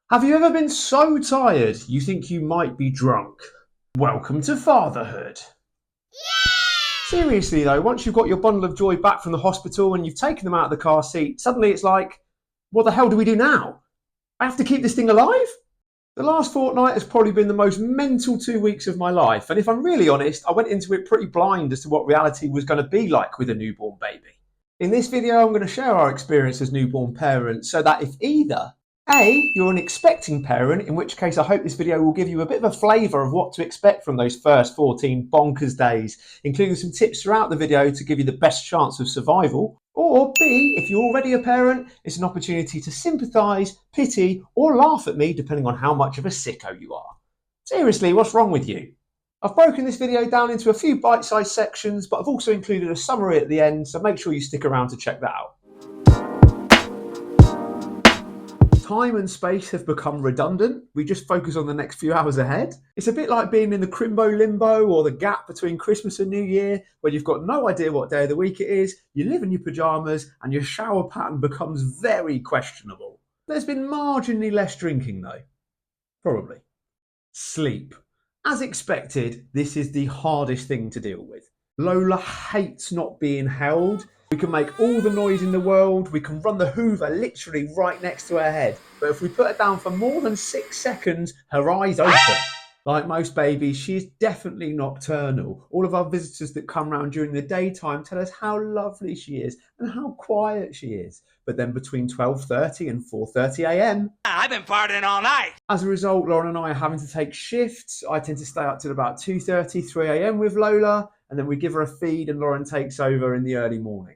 Have you ever been so tired you think you might be drunk? Welcome to fatherhood. Seriously though, once you've got your bundle of joy back from the hospital and you've taken them out of the car seat, suddenly it's like, what the hell do we do now? I have to keep this thing alive? The last fortnight has probably been the most mental 2 weeks of my life, and if I'm really honest, I went into it pretty blind as to what reality was going to be like with a newborn baby. In this video, I'm going to share our experience as newborn parents so that if either A, you're an expecting parent, in which case I hope this video will give you a bit of a flavour of what to expect from those first 14 bonkers days, including some tips throughout the video to give you the best chance of survival. Or B, if you're already a parent, it's an opportunity to sympathise, pity, or laugh at me depending on how much of a sicko you are. Seriously, what's wrong with you? I've broken this video down into a few bite-sized sections, but I've also included a summary at the end, so make sure you stick around to check that out. Time and space have become redundant. We just focus on the next few hours ahead. It's a bit like being in the crimbo limbo or the gap between Christmas and New Year, where you've got no idea what day of the week it is, you live in your pyjamas, and your shower pattern becomes very questionable. There's been marginally less drinking though. Probably. Sleep. As expected, this is the hardest thing to deal with. Lola hates not being held. We can make all the noise in the world, we can run the Hoover literally right next to her head, but if we put her down for more than 6 seconds, her eyes open. Like most babies, she is definitely nocturnal. All of our visitors that come round during the daytime tell us how lovely she is and how quiet she is. But then between 12:30 and 4:30 a.m, I've been partying all night. As a result, Lauren and I are having to take shifts. I tend to stay up till about 2:30, 3 a.m. with Lola, and then we give her a feed and Lauren takes over in the early morning.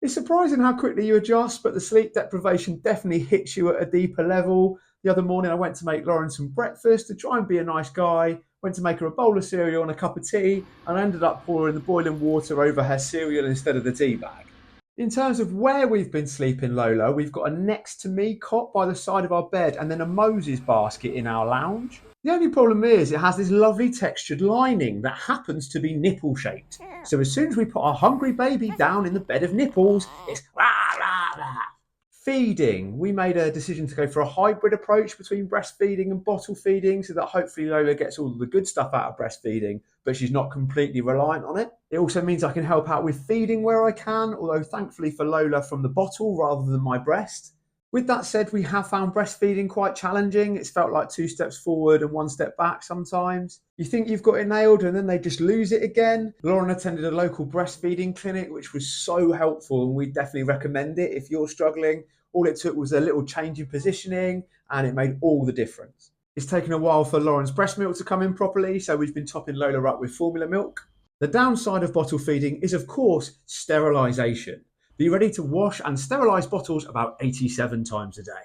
It's surprising how quickly you adjust, but the sleep deprivation definitely hits you at a deeper level. The other morning I went to make Lauren some breakfast to try and be a nice guy, went to make her a bowl of cereal and a cup of tea, and I ended up pouring the boiling water over her cereal instead of the tea bag. In terms of where we've been sleeping, Lola, we've got a next to me cot by the side of our bed and then a Moses basket in our lounge. The only problem is it has this lovely textured lining that happens to be nipple shaped. So as soon as we put our hungry baby down in the bed of nipples, it's rah, rah, rah. Feeding. We made a decision to go for a hybrid approach between breastfeeding and bottle feeding so that hopefully Lola gets all the good stuff out of breastfeeding, but she's not completely reliant on it. It also means I can help out with feeding where I can, although thankfully for Lola from the bottle rather than my breast. With that said, we have found breastfeeding quite challenging. It's felt like 2 steps forward and 1 step back sometimes. You think you've got it nailed and then they just lose it again. Lauren attended a local breastfeeding clinic, which was so helpful, and we definitely recommend it if you're struggling. All it took was a little change in positioning and it made all the difference. It's taken a while for Lauren's breast milk to come in properly, so we've been topping Lola up with formula milk. The downside of bottle feeding is, of course, sterilisation. Be ready to wash and sterilise bottles about 87 times a day.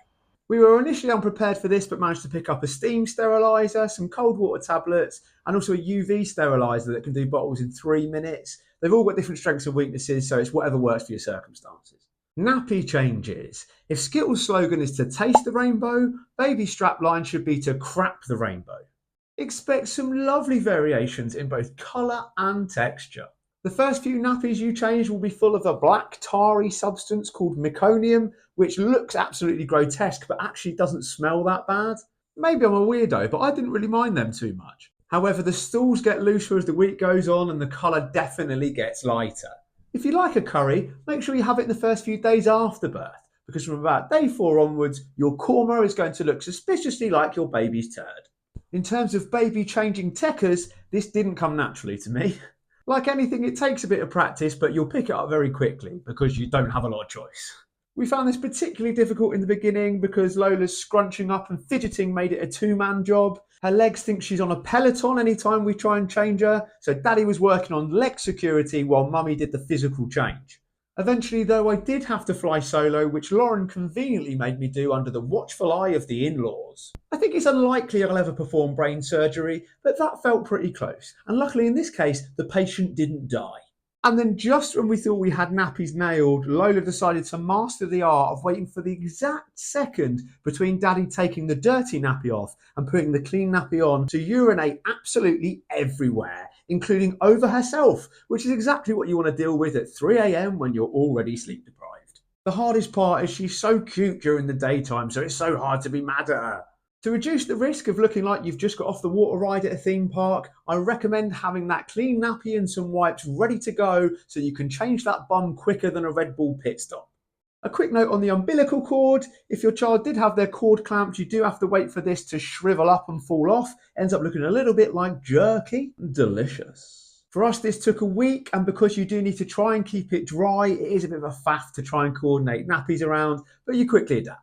We were initially unprepared for this, but managed to pick up a steam steriliser, some cold water tablets, and also a UV steriliser that can do bottles in 3 minutes. They've all got different strengths and weaknesses, so it's whatever works for your circumstances. Nappy changes. If Skittles' slogan is to taste the rainbow, baby strapline should be to crap the rainbow. Expect some lovely variations in both colour and texture. The first few nappies you change will be full of a black tarry substance called meconium, which looks absolutely grotesque but actually doesn't smell that bad. Maybe I'm a weirdo, but I didn't really mind them too much. However, the stools get looser as the week goes on and the colour definitely gets lighter. If you like a curry, make sure you have it in the first few days after birth, because from about day 4 onwards, your korma is going to look suspiciously like your baby's turd. In terms of baby changing techers, this didn't come naturally to me. Like anything, it takes a bit of practice, but you'll pick it up very quickly because you don't have a lot of choice. We found this particularly difficult in the beginning because Lola's scrunching up and fidgeting made it a 2-man job. Her legs think she's on a Peloton anytime we try and change her, so Daddy was working on leg security while Mummy did the physical change. Eventually, though, I did have to fly solo, which Lauren conveniently made me do under the watchful eye of the in-laws. I think it's unlikely I'll ever perform brain surgery, but that felt pretty close. And luckily in this case, the patient didn't die. And then just when we thought we had nappies nailed, Lola decided to master the art of waiting for the exact second between Daddy taking the dirty nappy off and putting the clean nappy on to urinate absolutely everywhere, including over herself, which is exactly what you want to deal with at 3 a.m. when you're already sleep deprived. The hardest part is she's so cute during the daytime, so it's so hard to be mad at her. To reduce the risk of looking like you've just got off the water ride at a theme park, I recommend having that clean nappy and some wipes ready to go so you can change that bum quicker than a Red Bull pit stop. A quick note on the umbilical cord: if your child did have their cord clamped, you do have to wait for this to shrivel up and fall off. Ends up looking a little bit like jerky. Delicious. For us, this took a week, and because you do need to try and keep it dry, it is a bit of a faff to try and coordinate nappies around, but you quickly adapt.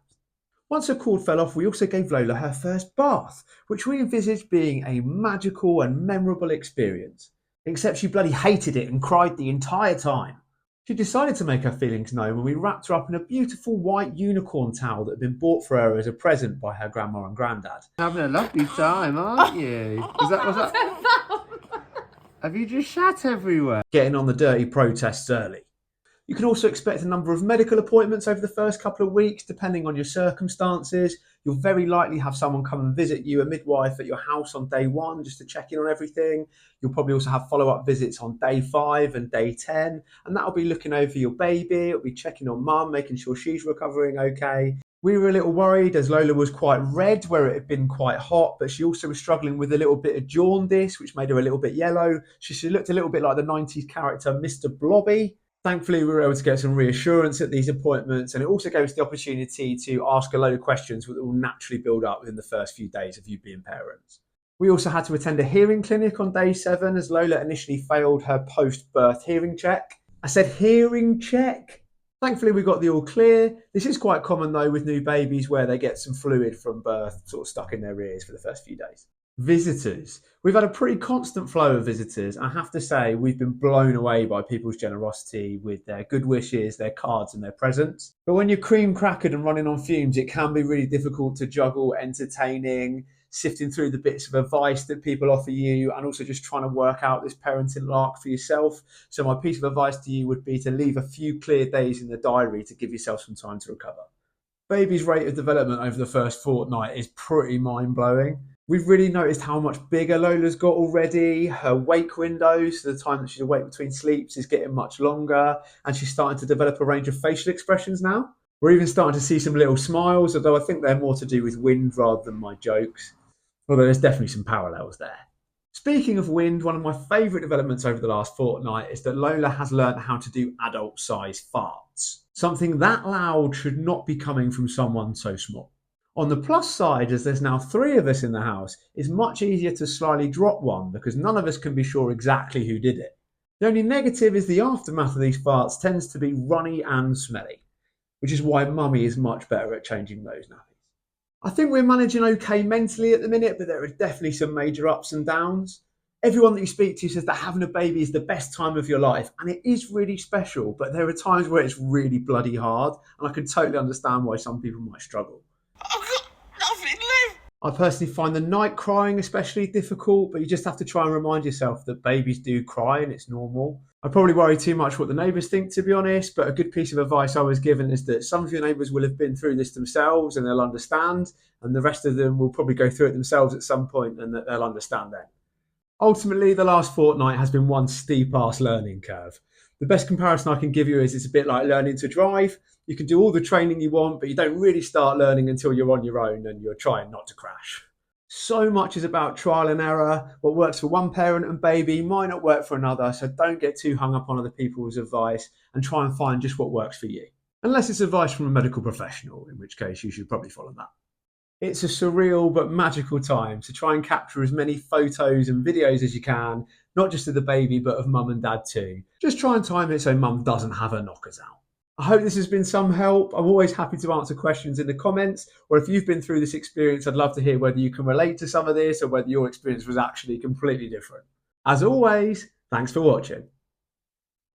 Once her cord fell off, we also gave Lola her first bath, which we envisaged being a magical and memorable experience. Except she bloody hated it and cried the entire time. She decided to make her feelings known when we wrapped her up in a beautiful white unicorn towel that had been bought for her as a present by her grandma and granddad. Having a lovely time, aren't you? Was that? Have you just shat everywhere? Getting on the dirty protests early. You can also expect a number of medical appointments over the first couple of weeks, depending on your circumstances. You'll very likely have someone come and visit you, a midwife at your house on day 1, just to check in on everything. You'll probably also have follow-up visits on day 5 and day 10, and that'll be looking over your baby. It'll be checking on mum, making sure she's recovering okay. We were a little worried as Lola was quite red where it had been quite hot, but she also was struggling with a little bit of jaundice, which made her a little bit yellow. She looked a little bit like the 90s character Mr. Blobby. Thankfully, we were able to get some reassurance at these appointments, and it also gave us the opportunity to ask a load of questions that will naturally build up within the first few days of you being parents. We also had to attend a hearing clinic on day 7 as Lola initially failed her post-birth hearing check. I said hearing check. Thankfully, we got the all clear. This is quite common though with new babies where they get some fluid from birth sort of stuck in their ears for the first few days. Visitors. We've had a pretty constant flow of visitors. I have to say, we've been blown away by people's generosity with their good wishes, their cards, and their presents. But when you're cream crackered and running on fumes, it can be really difficult to juggle entertaining, sifting through the bits of advice that people offer you, and also just trying to work out this parenting lark for yourself. So my piece of advice to you would be to leave a few clear days in the diary to give yourself some time to recover. Baby's rate of development over the first fortnight is pretty mind-blowing. We've really noticed how much bigger Lola's got already. Her wake windows, so the time that she's awake between sleeps, is getting much longer, and she's starting to develop a range of facial expressions now. We're even starting to see some little smiles, although I think they're more to do with wind rather than my jokes. Although there's definitely some parallels there. Speaking of wind, one of my favourite developments over the last fortnight is that Lola has learnt how to do adult-sized farts. Something that loud should not be coming from someone so small. On the plus side, as there's now 3 of us in the house, it's much easier to slyly drop one because none of us can be sure exactly who did it. The only negative is the aftermath of these farts tends to be runny and smelly, which is why mummy is much better at changing those nappies. I think we're managing okay mentally at the minute, but there are definitely some major ups and downs. Everyone that you speak to says that having a baby is the best time of your life, and it is really special, but there are times where it's really bloody hard, and I can totally understand why some people might struggle. I personally find the night crying especially difficult, but you just have to try and remind yourself that babies do cry and it's normal. I probably worry too much what the neighbours think, to be honest, but a good piece of advice I was given is that some of your neighbours will have been through this themselves and they'll understand, and the rest of them will probably go through it themselves at some point and that they'll understand then. Ultimately, the last fortnight has been one steep-ass learning curve. The best comparison I can give you is it's a bit like learning to drive. You can do all the training you want, but you don't really start learning until you're on your own and you're trying not to crash. So much is about trial and error. What works for one parent and baby might not work for another, so don't get too hung up on other people's advice and try and find just what works for you. Unless it's advice from a medical professional, in which case you should probably follow that. It's a surreal but magical time to try and capture as many photos and videos as you can, not just of the baby but of mum and dad too. Just try and time it so mum doesn't have her knockers out. I hope this has been some help. I'm always happy to answer questions in the comments, or if you've been through this experience, I'd love to hear whether you can relate to some of this or whether your experience was actually completely different. As always, thanks for watching.